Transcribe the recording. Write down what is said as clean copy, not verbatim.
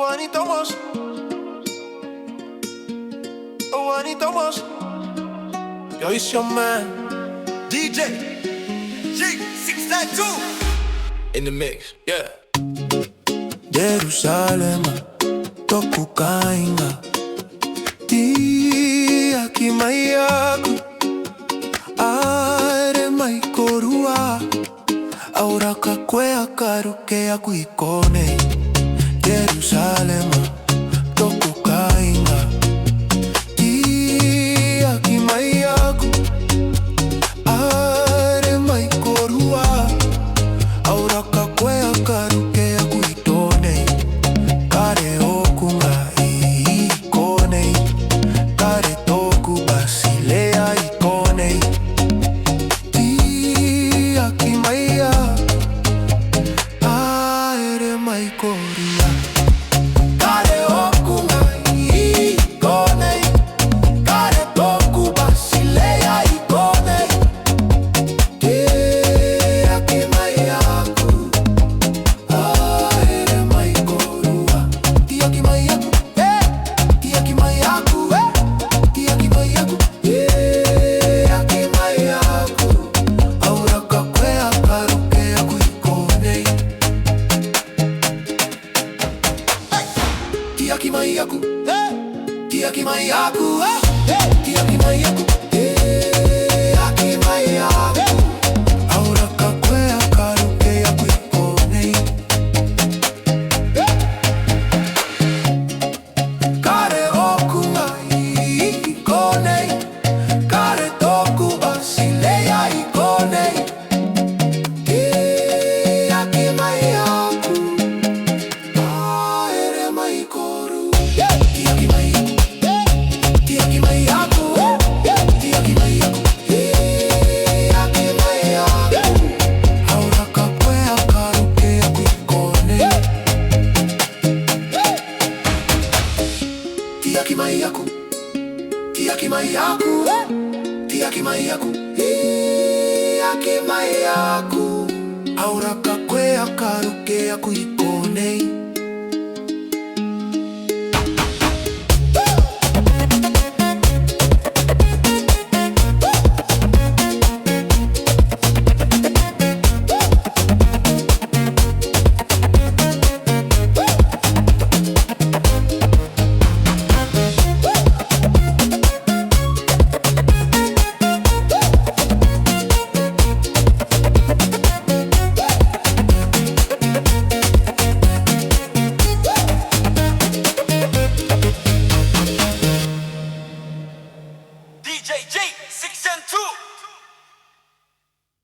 Oh, Anita Moss. Oh, Anita Moss. Yo, it's your man, DJ G692 in the mix, yeah. Jerusalem, tokukainga Tia kimayaku Are maikorua Auraka kwea karuke akuikone Jerusalem, tokukainga Tia kimayaku Are maikorua Auraka kwea karuke akuitone Kare okunga ikone Kare toku basilea ikone Tia kimaya Aere maikorua Kare okunga ikone Kare toku basilea ikone Tia kimayaku Aere maikorua Tia kimayaku Tia kimayaku Tia kimayaku Tia kimayaku Auraka kwea karuke akuikone Tia kimayaku Tia kimayaku Tia kimayaku Tia kimayaku Auraka kwea karuke akuikone Kare okunga ikone Kare toku basilea ikone Tia kimayaku Aere maikoru Tia kimayaku Tia kimayaku Tia kimayaku Tia kimayaku Auraka kwea karuke akuikone Tia kimayaku Tia kimayaku Tia kimayaku Tia kimayaku Auraka kwea karuke akuikone